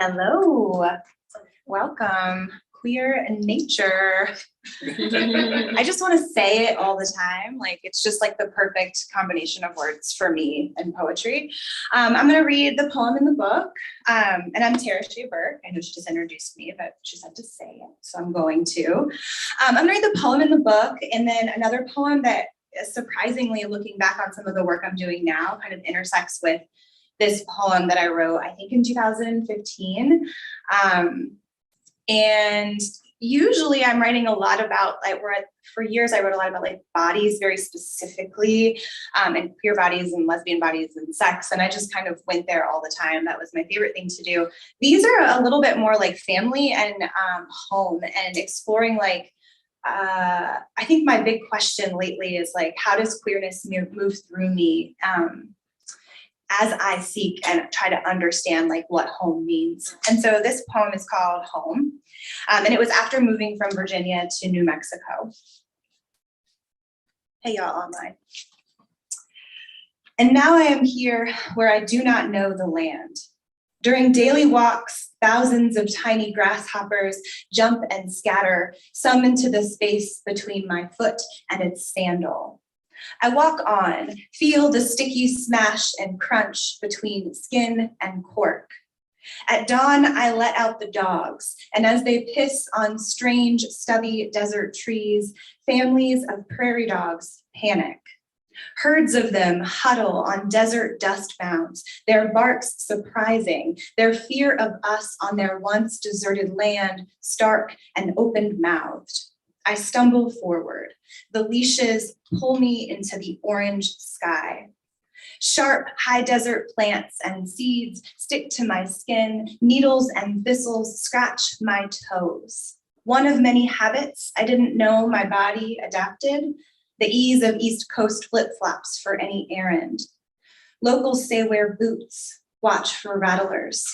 Hello, welcome, queer nature. I just want to say it all the time. Like, it's just like the perfect combination of words for me and poetry. I'm going to read the poem in the book. And I'm Tara Burke. I know she just introduced me, but she said to say it, so I'm going to. I'm going to read the poem in the book, and then another poem that, surprisingly, looking back on some of the work I'm doing now, kind of intersects with this poem that I wrote, I think in 2015. And usually I'm writing a lot about, like, for years I wrote a lot about like bodies very specifically, and queer bodies and lesbian bodies and sex. And I just kind of went there all the time. That was my favorite thing to do. These are a little bit more like family and home, and exploring like, I think my big question lately is like, how does queerness move through me? As I seek and try to understand like what home means. And so this poem is called Home. And it was after moving from Virginia to New Mexico. Hey y'all online. And now I am here where I do not know the land. During daily walks, thousands of tiny grasshoppers jump and scatter, some into the space between my foot and its sandal. I walk on, feel the sticky smash and crunch between skin and cork. At dawn, I let out the dogs, and as they piss on strange, stubby desert trees, families of prairie dogs panic. Herds of them huddle on desert dust mounds, their barks surprising, their fear of us on their once deserted land, stark and open-mouthed. I stumble forward. The leashes pull me into the orange sky. Sharp, high desert plants and seeds stick to my skin. Needles and thistles scratch my toes. One of many habits I didn't know my body adapted, the ease of East Coast flip-flops for any errand. Locals say wear boots, watch for rattlers.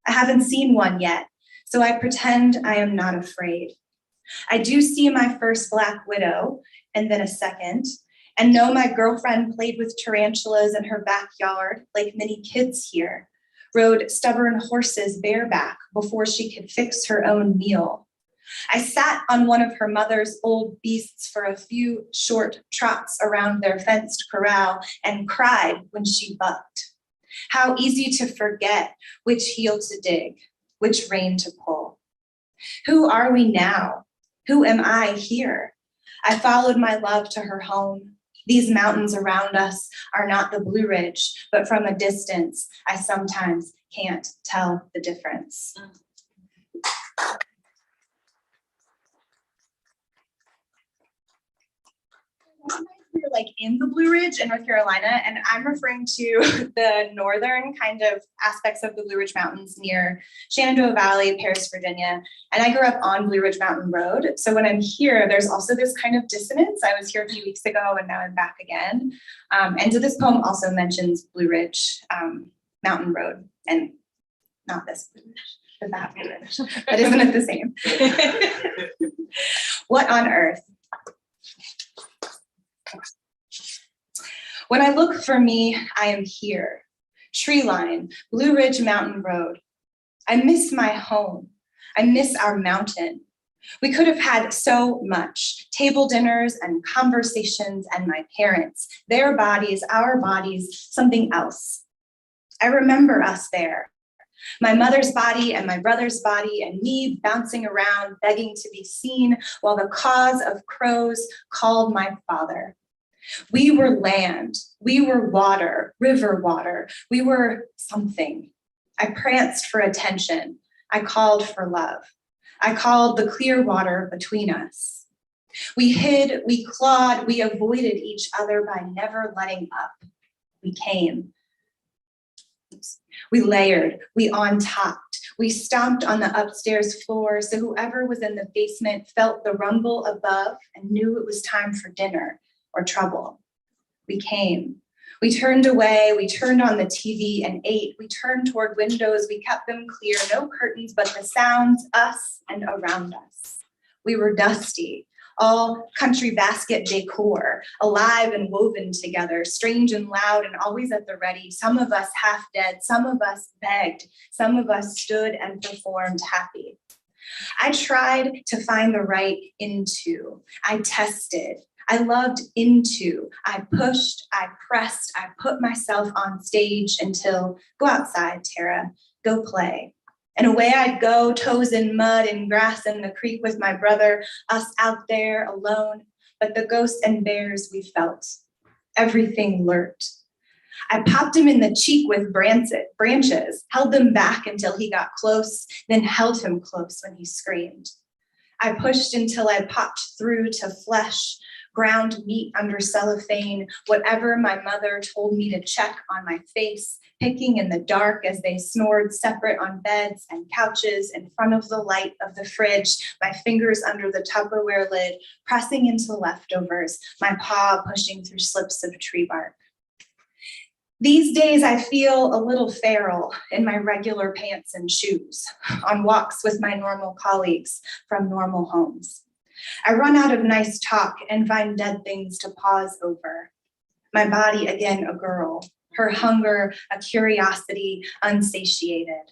I haven't seen one yet, so I pretend I am not afraid. I do see my first black widow, and then a second, and know my girlfriend played with tarantulas in her backyard like many kids here, rode stubborn horses bareback before she could fix her own meal. I sat on one of her mother's old beasts for a few short trots around their fenced corral and cried when she bucked. How easy to forget which heel to dig, which rein to pull. Who are we now? Who am I here? I followed my love to her home. These mountains around us are not the Blue Ridge, but from a distance, I sometimes can't tell the difference. We're like in the Blue Ridge in North Carolina, and I'm referring to the northern kind of aspects of the Blue Ridge Mountains near Shenandoah Valley, Paris, Virginia. And I grew up on Blue Ridge Mountain Road. So when I'm here, there's also this kind of dissonance. I was here a few weeks ago and now I'm back again. And so this poem also mentions Blue Ridge Mountain Road, and not this Blue Ridge, but that Blue Ridge. But isn't it the same? What on earth? When I look for me, I am here. Tree line, Blue Ridge Mountain Road. I miss my home. I miss our mountain. We could have had so much, table dinners and conversations and my parents, their bodies, our bodies, something else. I remember us there. My mother's body and my brother's body and me bouncing around, begging to be seen while the cause of crows called my father. We were land, we were water, river water, we were something. I pranced for attention, I called for love. I called the clear water between us. We hid, we clawed, we avoided each other by never letting up. We came. We layered, we on-topped, we stomped on the upstairs floor so whoever was in the basement felt the rumble above and knew it was time for dinner or trouble. We came. We turned away, we turned on the TV and ate. We turned toward windows, we kept them clear, no curtains, but the sounds, us and around us. We were dusty, all country basket decor, alive and woven together, strange and loud and always at the ready. Some of us half dead, some of us begged, some of us stood and performed happy. I tried to find the right into. I tested. I loved into. I pushed. I pressed. I put myself on stage until, go outside, Tara, go play. And away I'd go, toes in mud and grass in the creek with my brother, us out there alone. But the ghosts and bears we felt, everything lurked. I popped him in the cheek with branches, held them back until he got close, then held him close when he screamed. I pushed until I popped through to flesh, ground meat under cellophane, whatever my mother told me to check on my face, picking in the dark as they snored separate on beds and couches in front of the light of the fridge, my fingers under the Tupperware lid, pressing into leftovers, my paw pushing through slips of tree bark. These days, I feel a little feral in my regular pants and shoes, on walks with my normal colleagues from normal homes. I run out of nice talk and find dead things to pause over. My body, again, a girl, her hunger, a curiosity, unsatiated.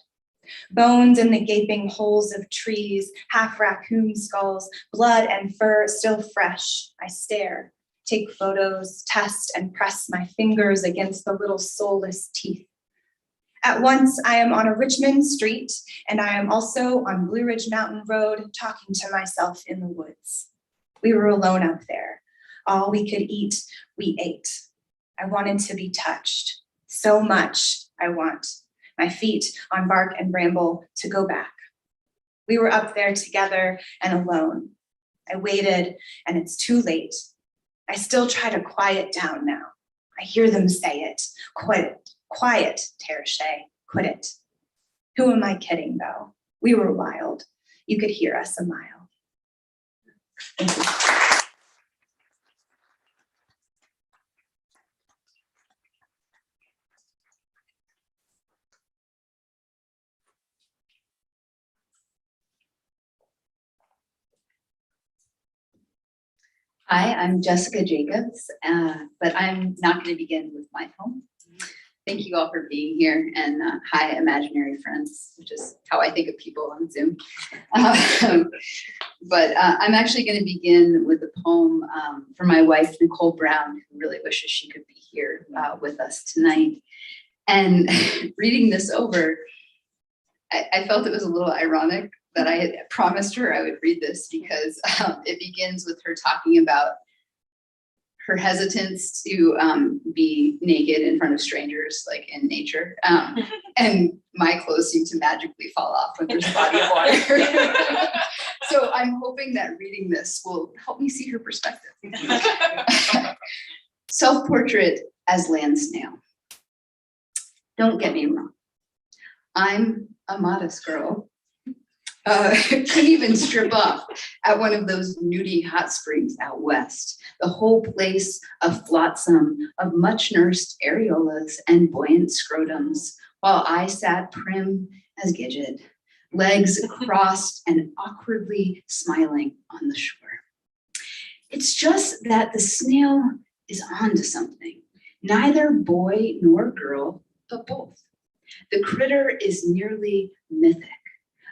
Bones in the gaping holes of trees, half raccoon skulls, blood and fur still fresh. I stare. Take photos, test, and press my fingers against the little soulless teeth. At once, I am on a Richmond street, and I am also on Blue Ridge Mountain Road, talking to myself in the woods. We were alone out there. All we could eat, we ate. I wanted to be touched. So much I want. My feet on bark and bramble to go back. We were up there together and alone. I waited, and it's too late. I still try to quiet down now. I hear them say it. Quit, quiet, Teare, quit it. Who am I kidding, though? We were wild. You could hear us a mile. Thank you. Hi, I'm Jessica Jacobs, but I'm not going to begin with my poem. Thank you all for being here, and hi, imaginary friends, which is how I think of people on Zoom. But I'm actually going to begin with a poem from my wife, Nicole Brown, who really wishes she could be here with us tonight. And reading this over, I felt it was a little ironic that I had promised her I would read this because it begins with her talking about her hesitance to be naked in front of strangers, like in nature. And my clothes seem to magically fall off when there's a body of water. So I'm hoping that reading this will help me see her perspective. Self-portrait as land snail. Don't get me wrong. I'm a modest girl. Couldn't even strip off at one of those nudie hot springs out west. The whole place a flotsam of much-nursed areolas and buoyant scrotums, while I sat prim as Gidget, legs crossed and awkwardly smiling on the shore. It's just that the snail is onto something. Neither boy nor girl, but both. The critter is nearly mythic.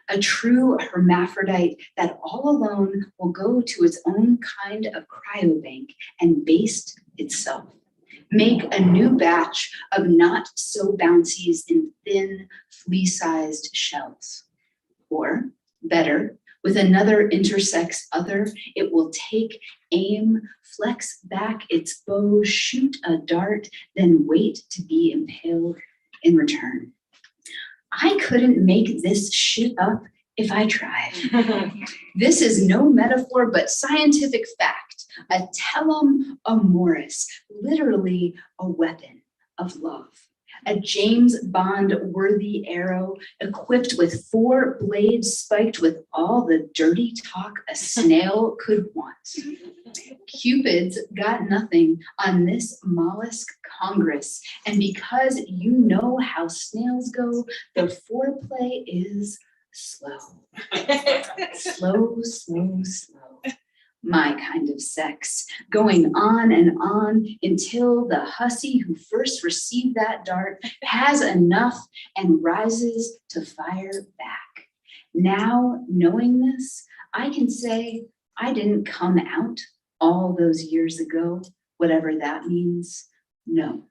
A true hermaphrodite that all alone will go to its own kind of cryobank and baste itself. Make a new batch of not so bouncies in thin, flea-sized shells. Or, better, with another intersex other, it will take aim, flex back its bow, shoot a dart, then wait to be impaled in return. I couldn't make this shit up if I tried. This is no metaphor, but scientific fact. A tellum amoris, literally a weapon of love. A James Bond-worthy arrow equipped with 4 blades spiked with all the dirty talk a snail could want. Cupid's got nothing on this mollusk congress, and because you know how snails go, the foreplay is slow. Slow, slow, slow. my kind of sex, going on and on until the hussy who first received that dart has enough and rises to fire back. Now, knowing this, I can say I didn't come out all those years ago, whatever that means. No.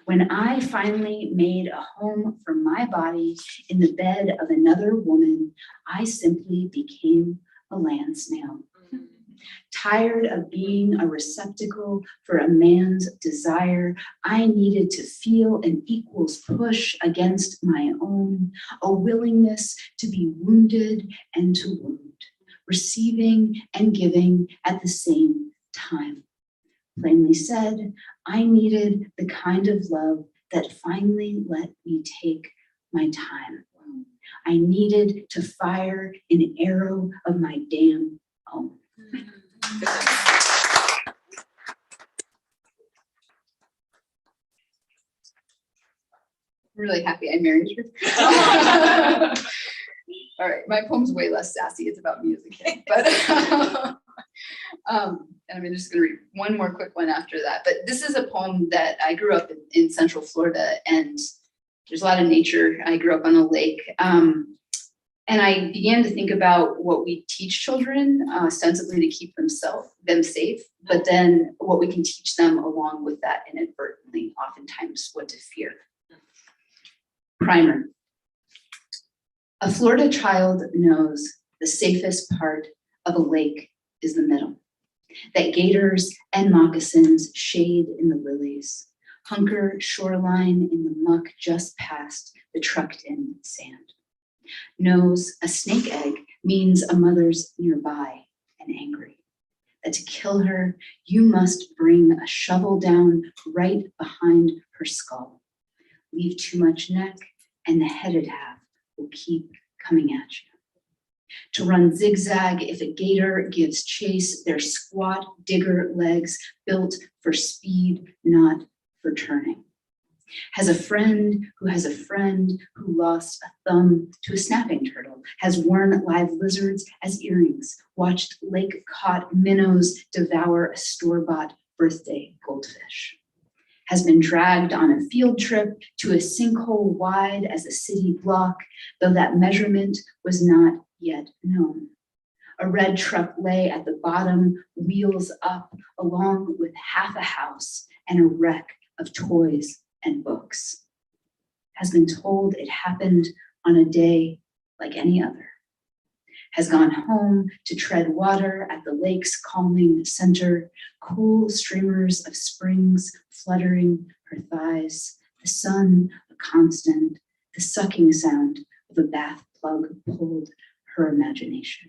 When I finally made a home for my body in the bed of another woman, I simply became a land snail. Tired of being a receptacle for a man's desire, I needed to feel an equal's push against my own, a willingness to be wounded and to wound, receiving and giving at the same time. Plainly said, I needed the kind of love that finally let me take my time. I needed to fire an arrow of my damn own. I'm really happy I married you. All right, my poem's way less sassy. It's about music, but and I'm just going to read one more quick one after that. But this is a poem that I grew up in Central Florida, and there's a lot of nature. I grew up on a lake, and I began to think about what we teach children, ostensibly to keep them safe, but then what we can teach them along with that inadvertently, oftentimes what to fear. Primer. A Florida child knows the safest part of a lake is the middle, that gators and moccasins shade in the lilies, hunker shoreline in the muck just past the trucked-in sand. Knows a snake egg means a mother's nearby and angry, that to kill her, you must bring a shovel down right behind her skull, leave too much neck, and the headed half will keep coming at you. To run zigzag if a gator gives chase, their squat digger legs built for speed, not for turning. Has a friend who has a friend who lost a thumb to a snapping turtle, has worn live lizards as earrings, watched lake-caught minnows devour a store-bought birthday goldfish, has been dragged on a field trip to a sinkhole wide as a city block, though that measurement was not yet known. A red truck lay at the bottom, wheels up, along with half a house and a wreck of toys and books. Has been told it happened on a day like any other. Has gone home to tread water at the lake's calming center, cool streamers of springs fluttering her thighs, the sun a constant, the sucking sound of a bath plug pulled her imagination.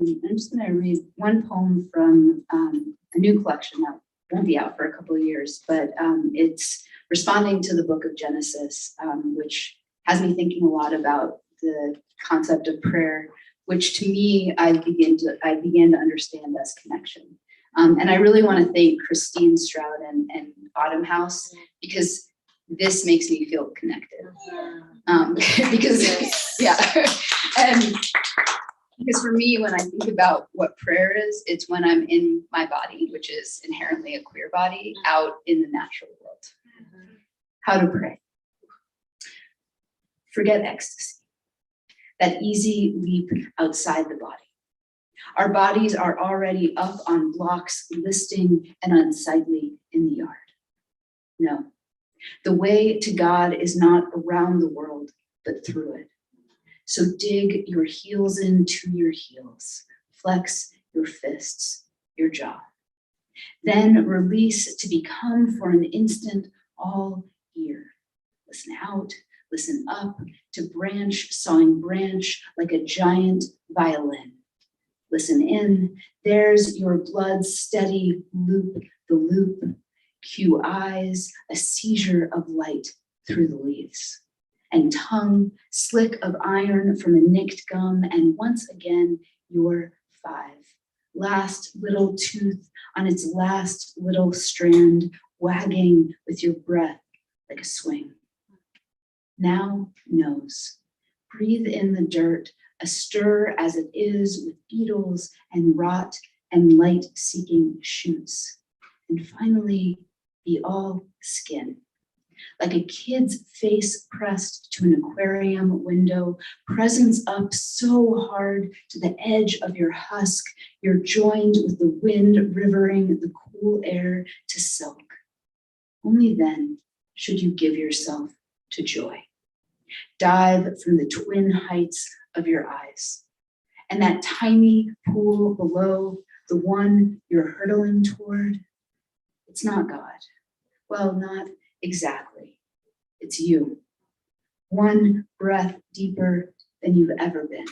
I'm just going to read one poem from a new collection that won't be out for a couple of years, but it's responding to the book of Genesis, which has me thinking a lot about the concept of prayer, which to me, I began to understand as connection. And I really want to thank Christine Stroud and Autumn House, because this makes me feel connected. Because, yeah, and because for me, when I think about what prayer is, it's when I'm in my body, which is inherently a queer body, out in the natural world. How to pray. Forget ecstasy, that easy leap outside the body. Our bodies are already up on blocks, listing and unsightly in the yard. No, the way to God is not around the world, but through it. So dig your heels into your heels, flex your fists, your jaw. Then release to become for an instant all ear. Listen out, listen up, to branch, sawing branch like a giant violin. Listen in, there's your blood's steady loop, the loop. Cue eyes, a seizure of light through the leaves. And tongue, slick of iron from a nicked gum, and once again, your 5. Last little tooth on its last little strand, wagging with your breath like a swing. now knows. Breathe in the dirt, astir as it is with beetles and rot and light-seeking shoots. And finally, be all skin. Like a kid's face pressed to an aquarium window, presence up so hard to the edge of your husk, you're joined with the wind rivering the cool air to silk. Only then should you give yourself to joy. Dive from the twin heights of your eyes. And that tiny pool below, the one you're hurtling toward, it's not God. Well, not exactly. It's you. One breath deeper than you've ever been.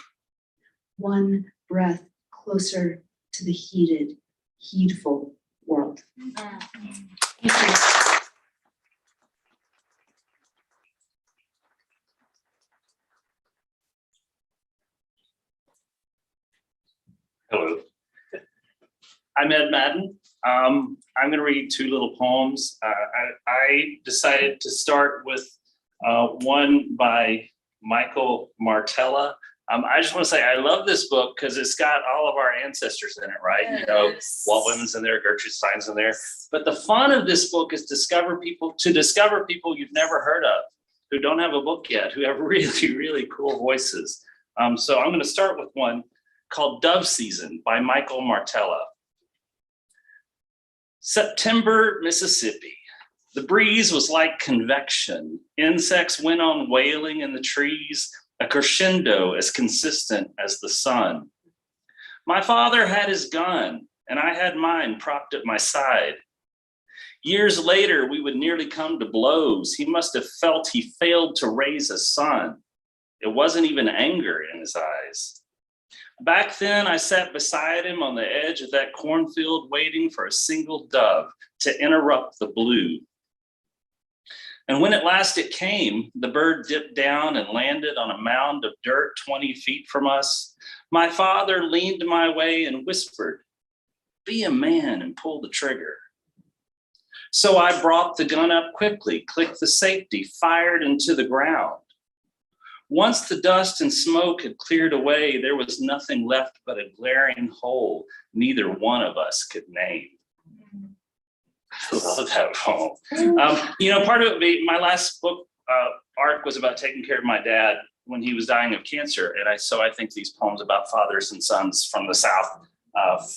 One breath closer to the heated, heedful world. Thank you. Hello, I'm Ed Madden. I'm going to read two little poems. I decided to start with one by Michael Martella. I just want to say I love this book because it's got all of our ancestors in it, right? Yes. You know, Walt Whitman's in there, Gertrude Stein's in there. But the fun of this book is discover people you've never heard of, who don't have a book yet, who have really, really cool voices. So I'm going to start with one called Dove Season by Michael Martella. September, Mississippi. The breeze was like convection. Insects went on wailing in the trees, a crescendo as consistent as the sun. My father had his gun, and I had mine propped at my side. Years later, we would nearly come to blows. He must have felt he failed to raise a son. It wasn't even anger in his eyes. Back then, I sat beside him on the edge of that cornfield waiting for a single dove to interrupt the blue. And when at last it came, the bird dipped down and landed on a mound of dirt 20 feet from us. My father leaned my way and whispered, "Be a man and pull the trigger." So I brought the gun up quickly, clicked the safety, fired into the ground. Once the dust and smoke had cleared away, there was nothing left but a glaring hole neither one of us could name. I love that poem. Part of it, my last book arc was about taking care of my dad when he was dying of cancer. And so I think these poems about fathers and sons from the South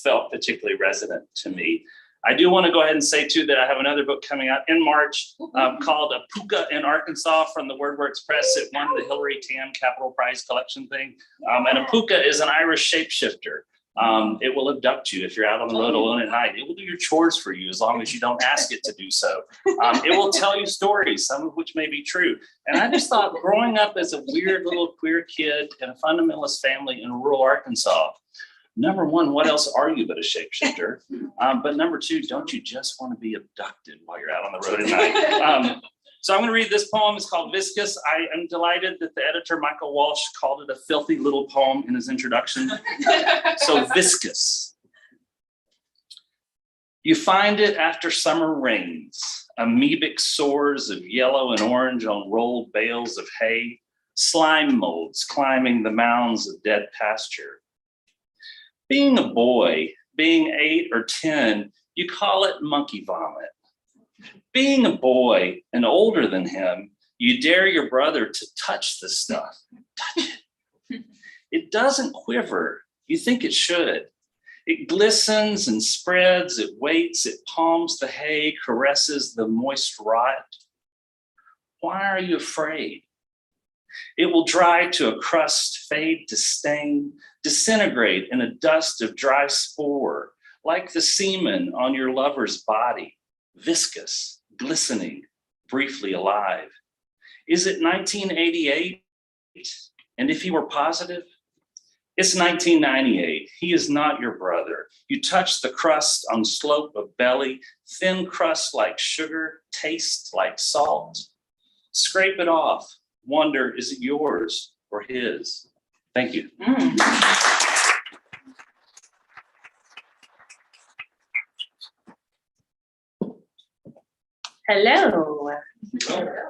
felt particularly resonant to me. I do want to go ahead and say, too, that I have another book coming out in March called A Puka in Arkansas from the WordWorks Press. It won the Hillary Tam Capital Prize collection thing. And a puka is an Irish shapeshifter. It will abduct you if you're out on the road alone at night. It will do your chores for you as long as you don't ask it to do so. It will tell you stories, some of which may be true. And I just thought growing up as a weird little queer kid in a fundamentalist family in rural Arkansas, number one, what else are you but a shapeshifter? But number two, don't you just want to be abducted while you're out on the road at night? So I'm going to read this poem. It's called Viscous. I am delighted that the editor, Michael Walsh, called it a filthy little poem in his introduction. So viscous. You find it after summer rains, amoebic sores of yellow and orange on rolled bales of hay, slime molds climbing the mounds of dead pasture. Being a boy, being 8 or 10, you call it monkey vomit. Being a boy and older than him, you dare your brother to touch the stuff. Touch it. It doesn't quiver. You think it should. It glistens and spreads, it waits, it palms the hay, caresses the moist rot. Why are you afraid? It will dry to a crust, fade to stain, disintegrate in a dust of dry spore, like the semen on your lover's body, viscous, glistening, briefly alive. Is it 1988? And if he were positive? It's 1998. He is not your brother. You touch the crust on slope of belly, thin crust like sugar, taste like salt. Scrape it off. Wonder, is it yours or his? Thank you. Hello.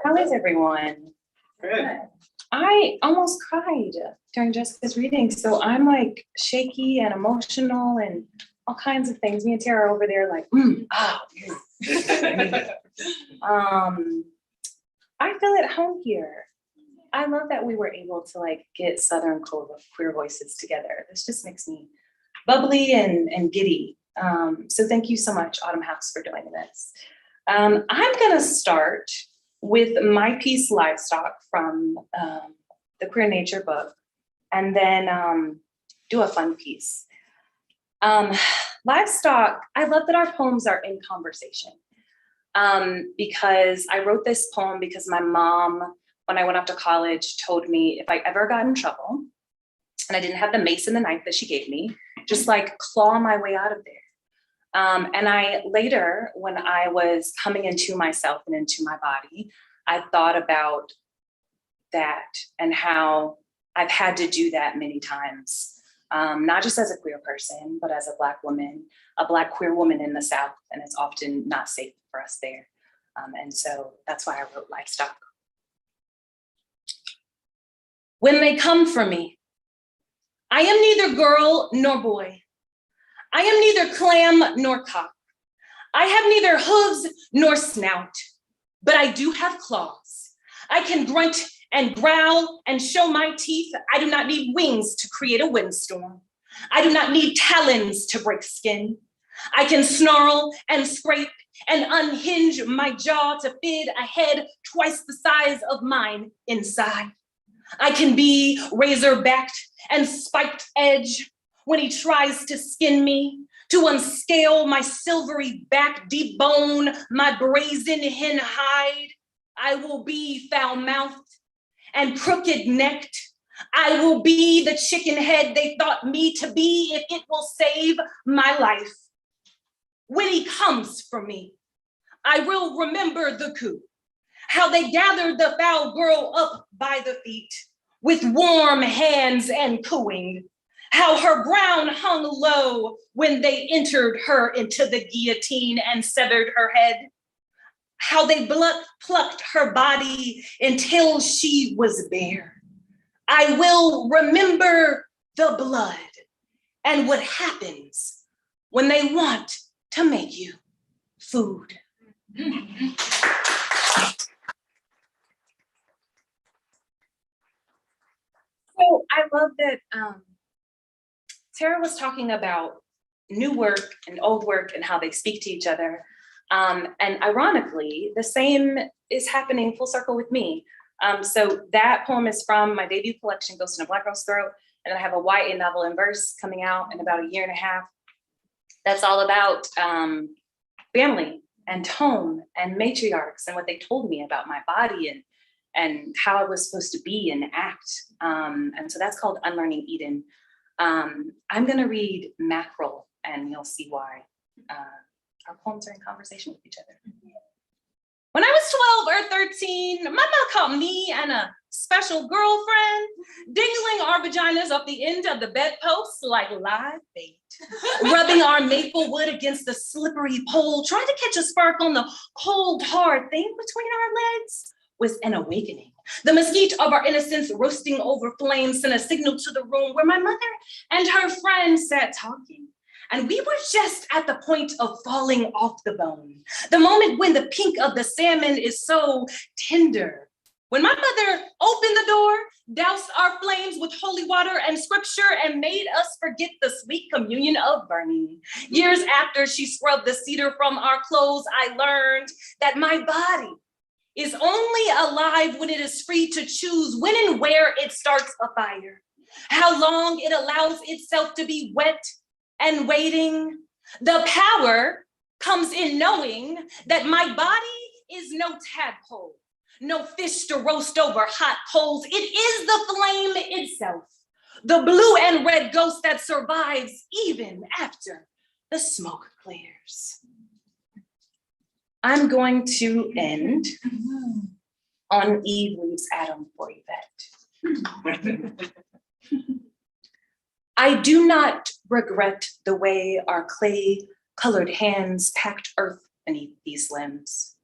How is everyone? Good. I almost cried during Jessica's reading, so I'm like shaky and emotional and all kinds of things. Me and Tara are over there like, I feel at home here. I love that we were able to like get Southern queer voices together. This just makes me bubbly and giddy. So thank you so much, Autumn House, for doing this. I'm gonna start with my piece Livestock from the Queer Nature book, and then do a fun piece. Livestock, I love that our poems are in conversation, because I wrote this poem because my mom, when I went off to college, told me if I ever got in trouble and I didn't have the mace and the knife that she gave me, just like claw my way out of there. And I later, when I was coming into myself and into my body, I thought about that and how I've had to do that many times, not just as a queer person, but as a Black woman, a Black queer woman in the South, and it's often not safe for us there. And so that's why I wrote Livestock. When they come for me, I am neither girl nor boy. I am neither clam nor cock. I have neither hooves nor snout, but I do have claws. I can grunt and growl and show my teeth. I do not need wings to create a windstorm. I do not need talons to break skin. I can snarl and scrape and unhinge my jaw to fit a head twice the size of mine inside. I can be razor-backed and spiked edge when he tries to skin me, to unscale my silvery back, debone my brazen hen hide. I will be foul-mouthed and crooked-necked. I will be the chicken head they thought me to be if it will save my life. When he comes for me, I will remember the coup, how they gathered the foul girl up by the feet with warm hands and cooing, how her brown hung low when they entered her into the guillotine and severed her head, how they plucked her body until she was bare. I will remember the blood and what happens when they want to make you food. So I love that Tara was talking about new work and old work and how they speak to each other. And ironically, the same is happening full circle with me. So that poem is from my debut collection, Ghost in a Black Girl's Throat. And then I have a YA novel in verse coming out in about a year and a half. That's all about family and home and matriarchs and what they told me about my body and how I was supposed to be and act. And so that's called Unlearning Eden. I'm gonna read Mackerel and you'll see why our poems are in conversation with each other. When I was 12 or 13, my mom caught me and a special girlfriend dingling our vaginas up the end of the bedposts like live bait, rubbing our maple wood against the slippery pole, trying to catch a spark on the cold, hard thing between our legs was an awakening. The mesquite of our innocence roasting over flames sent a signal to the room where my mother and her friend sat talking. And we were just at the point of falling off the bone. The moment when the pink of the salmon is so tender. When my mother opened the door, doused our flames with holy water and scripture and made us forget the sweet communion of burning. Years after she scrubbed the cedar from our clothes, I learned that my body is only alive when it is free to choose when and where it starts a fire, how long it allows itself to be wet and waiting. The power comes in knowing that my body is no tadpole, no fish to roast over hot coals. It is the flame itself, the blue and red ghost that survives even after the smoke clears. I'm going to end on Eve leaves Adam for Yvette. I do not regret the way our clay-colored hands packed earth beneath these limbs.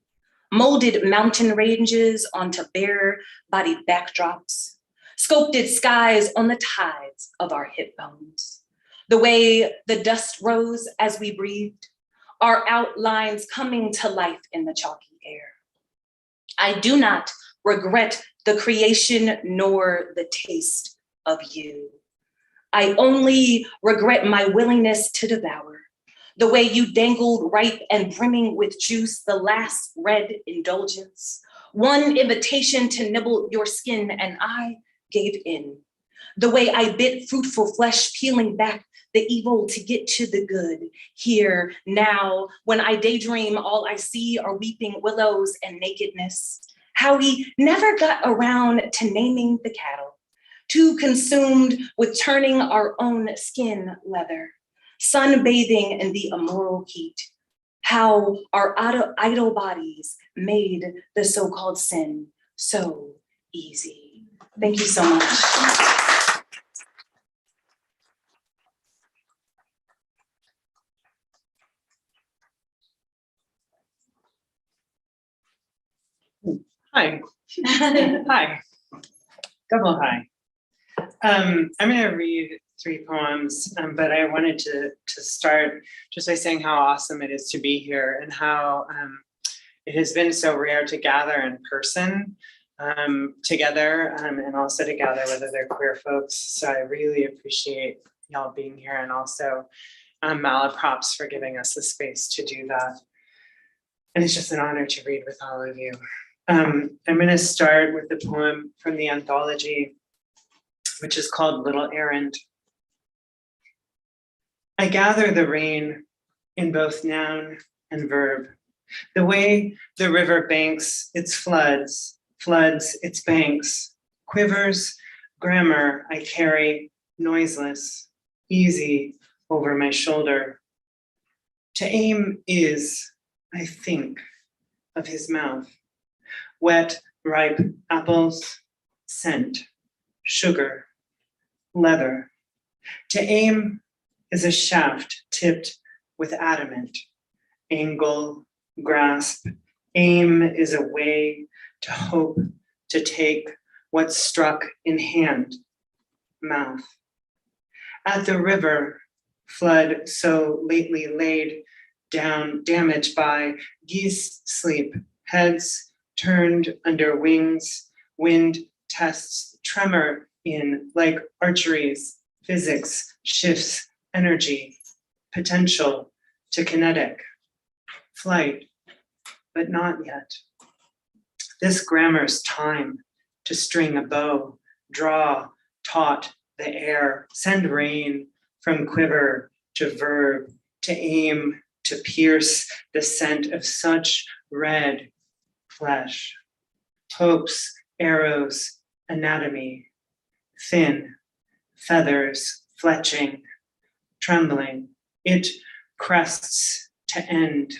molded mountain ranges onto bare-bodied backdrops, sculpted skies on the tides of our hip bones. The way the dust rose as we breathed, our outlines coming to life in the chalky air. I do not regret the creation nor the taste of you. I only regret my willingness to devour, the way you dangled ripe and brimming with juice, the last red indulgence, one invitation to nibble your skin, and I gave in. The way I bit fruitful flesh, peeling back the evil to get to the good. Here, now, when I daydream, all I see are weeping willows and nakedness. How we never got around to naming the cattle, too consumed with turning our own skin leather, sunbathing in the immoral heat. How our idle bodies made the so-called sin so easy. Thank you so much. Hi. Hi. Double hi. I'm going to read 3 poems, but I wanted to start just by saying how awesome it is to be here and how it has been so rare to gather in person together and also to gather with other queer folks. So I really appreciate y'all being here, and also Malaprops for giving us the space to do that. And it's just an honor to read with all of you. I'm going to start with the poem from the Anthology, which is called Little Errand. I gather the rain in both noun and verb. The way the river banks its floods its banks, quivers grammar I carry noiseless, easy over my shoulder. To aim is, I think, of his mouth. Wet, ripe apples, scent, sugar, leather. To aim is a shaft tipped with adamant. Angle, grasp. Aim is a way to hope to take what's struck in hand, mouth. At the river, flood so lately laid down, damaged by geese sleep, heads turned under wings, wind tests tremor in like archeries, physics shifts energy, potential to kinetic, flight, but not yet. This grammar's time to string a bow, draw, taut the air, send rain from quiver to verb, to aim, to pierce the scent of such red flesh, hopes, arrows, anatomy, thin, feathers, fletching, trembling, it crests to end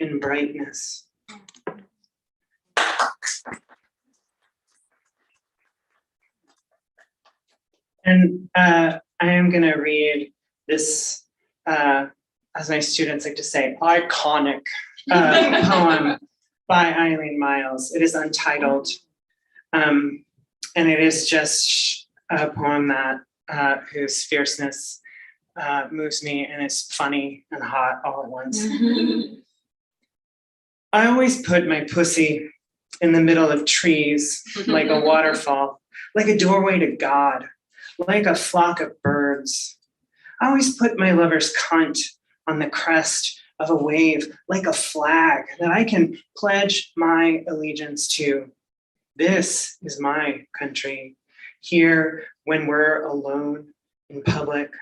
in brightness. And I am going to read this, as my students like to say, iconic poem by Eileen Miles. It is untitled, and it is just a poem that whose fierceness moves me and is funny and hot all at once. I always put my pussy in the middle of trees like a waterfall, like a doorway to God, like a flock of birds. I always put my lover's cunt on the crest of a wave, like a flag that I can pledge my allegiance to. This is my country. Here, when we're alone in public,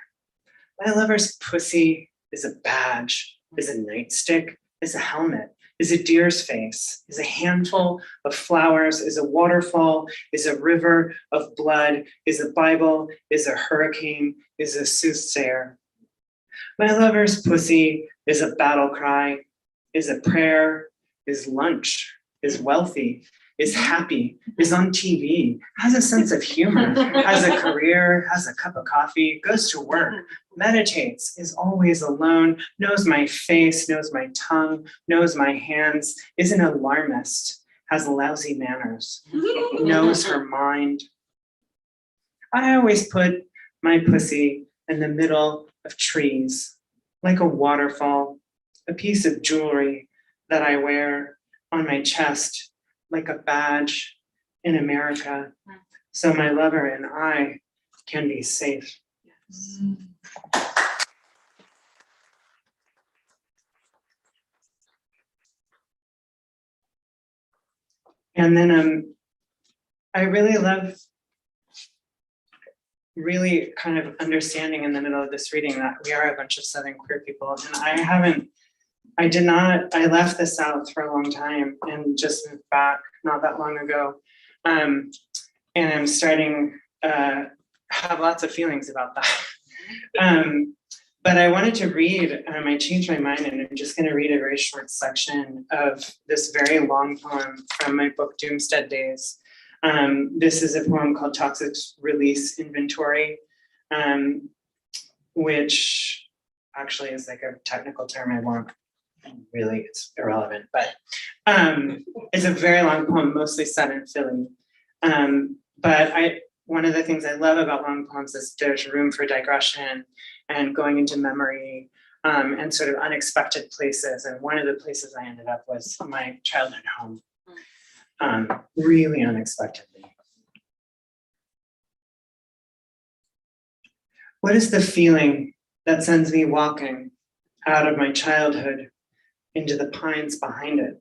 my lover's pussy is a badge, is a nightstick, is a helmet, is a deer's face, is a handful of flowers, is a waterfall, is a river of blood, is a Bible, is a hurricane, is a soothsayer. My lover's pussy is a battle cry, is a prayer, is lunch, is wealthy, is happy, is on TV, has a sense of humor, has a career, has a cup of coffee, goes to work, meditates, is always alone, knows my face, knows my tongue, knows my hands, is an alarmist, has lousy manners, knows her mind. I always put my pussy in the middle of trees, like a waterfall, a piece of jewelry that I wear on my chest, like a badge in America, so my lover and I can be safe. And then I really love really kind of understanding in the middle of this reading that we are a bunch of Southern queer people. And I left the South for a long time and just moved back not that long ago. And I'm starting have lots of feelings about that. But I wanted to read, I changed my mind and I'm just gonna read a very short section of this very long poem from my book, Doomstead Days. This is a poem called Toxic Release Inventory, which actually is like a technical term I won't, really, it's irrelevant, but it's a very long poem, mostly set in Philly. But one of the things I love about long poems is there's room for digression and going into memory and sort of unexpected places. And one of the places I ended up was my childhood home, really unexpectedly. What is the feeling that sends me walking out of my childhood into the pines behind it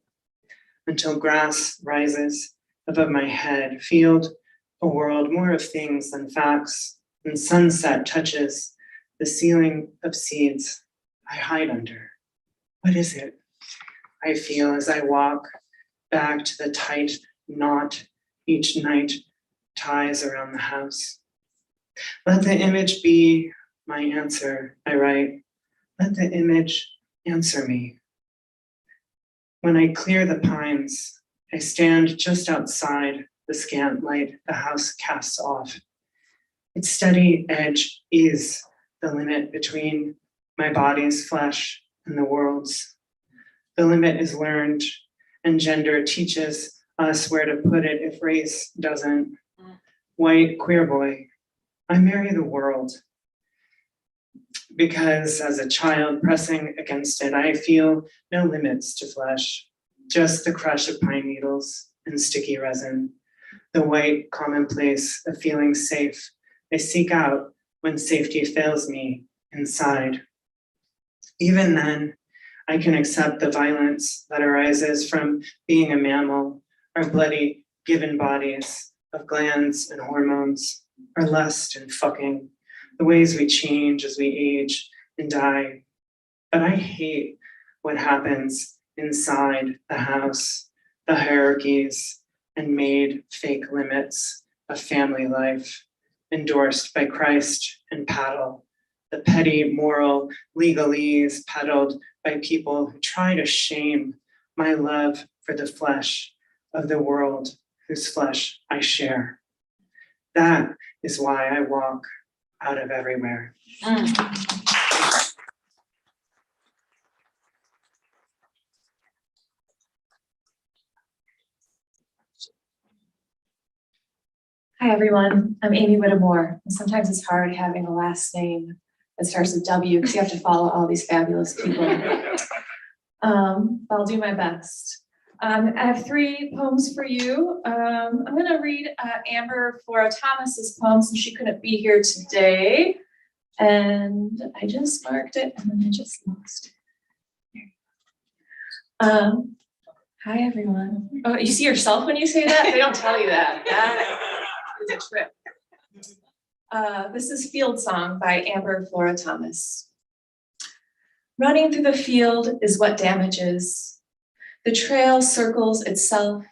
until grass rises above my head, field a world more of things than facts, and sunset touches the ceiling of seeds I hide under? What is it I feel as I walk back to the tight knot each night ties around the house? Let the image be my answer, I write. Let the image answer me. When I clear the pines, I stand just outside the scant light the house casts off. Its steady edge is the limit between my body's flesh and the world's. The limit is learned, and gender teaches us where to put it if race doesn't. White queer boy, I marry the world. Because as a child pressing against it, I feel no limits to flesh, just the crush of pine needles and sticky resin, the white commonplace of feeling safe I seek out when safety fails me inside. Even then, I can accept the violence that arises from being a mammal, our bloody given bodies of glands and hormones, our lust and fucking, the ways we change as we age and die. But I hate what happens inside the house, the hierarchies and made fake limits of family life, endorsed by Christ and paddle, the petty moral legalese peddled by people who try to shame my love for the flesh of the world whose flesh I share. That is why I walk out of everywhere. Hi, everyone. I'm Amy Whittemore. And sometimes it's hard having a last name that starts with W because you have to follow all these fabulous people. I'll do my best. I have 3 poems for you. I'm going to read Flora Thomas's poem since she couldn't be here today. And I just marked it and then I just lost it. Hi, everyone. Oh, you see yourself when you say that? They don't tell you that. That is a trip. This is Field Song by Flora Thomas. Running through the field is what damages. The trail circles itself,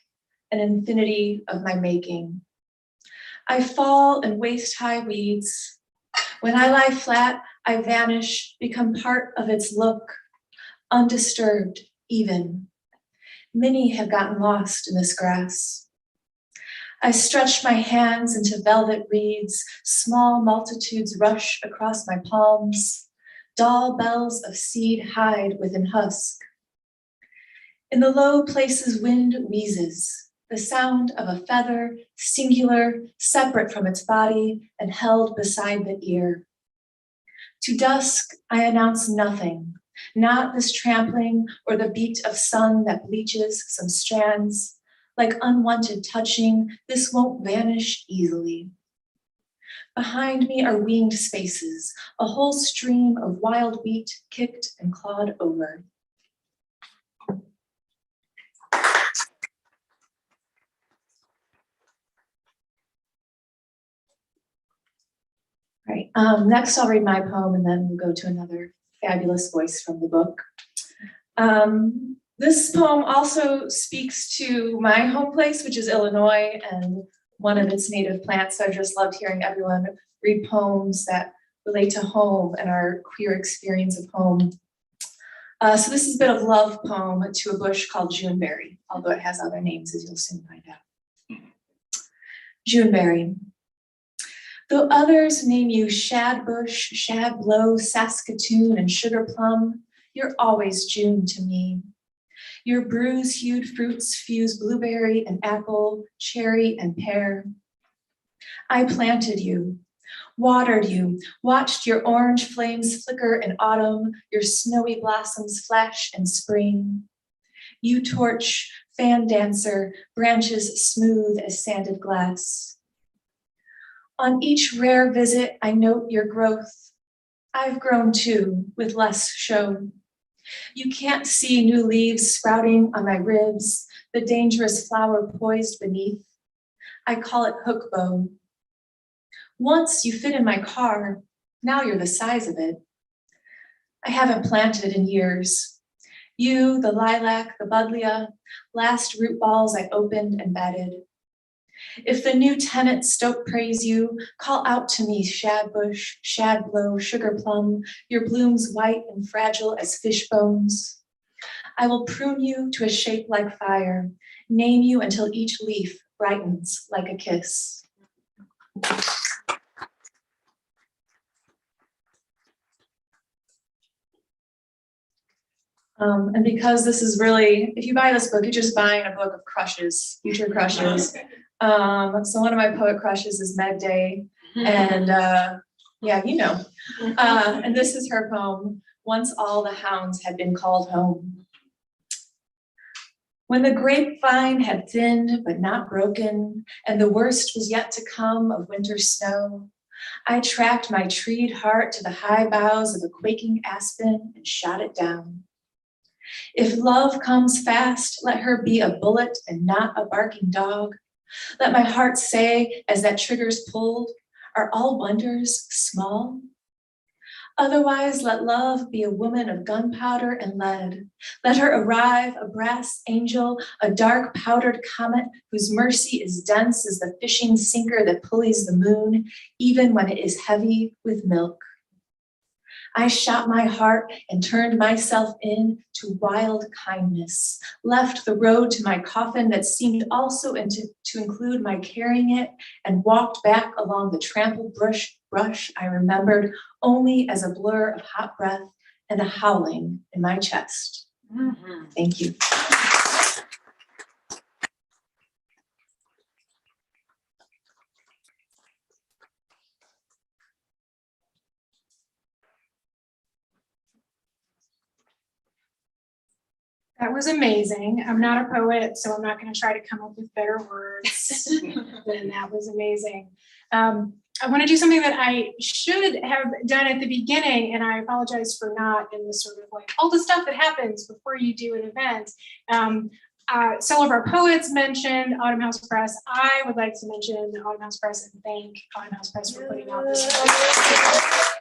an infinity of my making. I fall in waist-high weeds. When I lie flat, I vanish, become part of its look, undisturbed, even. Many have gotten lost in this grass. I stretch my hands into velvet reeds, small multitudes rush across my palms. Dull bells of seed hide within husk. In the low places wind wheezes, the sound of a feather, singular, separate from its body and held beside the ear. To dusk, I announce nothing, not this trampling or the beat of sun that bleaches some strands. Like unwanted touching, this won't vanish easily. Behind me are winged spaces, a whole stream of wild wheat kicked and clawed over. Right, next I'll read my poem and then we'll go to another fabulous voice from the book. This poem also speaks to my home place, which is Illinois, and one of its native plants. So I just loved hearing everyone read poems that relate to home and our queer experience of home. So this is a bit of love poem to a bush called Juneberry, although it has other names, as you'll soon find out. Juneberry. Though others name you shadbush, shadblow, saskatoon, and sugar plum, you're always June to me. Your bruise-hued fruits fuse blueberry and apple, cherry and pear. I planted you, watered you, watched your orange flames flicker in autumn, your snowy blossoms flash in spring. You torch, fan dancer, branches smooth as sanded glass. On each rare visit, I note your growth. I've grown too, with less show. You can't see new leaves sprouting on my ribs, the dangerous flower poised beneath. I call it hook bow. Once you fit in my car, now you're the size of it. I haven't planted in years. You, the lilac, the buddleia, last root balls I opened and bedded. If the new tenants don't praise you, call out to me, shadbush, shadblow, sugar plum, your blooms white and fragile as fish bones. I will prune you to a shape like fire, name you until each leaf brightens like a kiss. And because this is really, if you buy this book, you're just buying a book of crushes, future crushes. So one of my poet crushes is Meg Day, and yeah, you know. And this is her poem, Once All the Hounds Had Been Called Home. When the grapevine had thinned but not broken, and the worst was yet to come of winter snow, I tracked my treed heart to the high boughs of a quaking aspen and shot it down. If love comes fast, let her be a bullet and not a barking dog. Let my heart say, as that trigger's pulled, are all wonders small? Otherwise, let love be a woman of gunpowder and lead. Let her arrive a brass angel, a dark powdered comet whose mercy is dense as the fishing sinker that pulleys the moon, even when it is heavy with milk. I shot my heart and turned myself in to wild kindness, left the road to my coffin that seemed also to include my carrying it, and walked back along the trampled brush I remembered only as a blur of hot breath and a howling in my chest. Thank you. That was amazing. I'm not a poet, so I'm not going to try to come up with better words than that was amazing. I want to do something that I should have done at the beginning, and I apologize for not, in the sort of like all the stuff that happens before you do an event. Several of our poets mentioned Autumn House Press. I would like to mention Autumn House Press and thank Autumn House Press for putting out this book.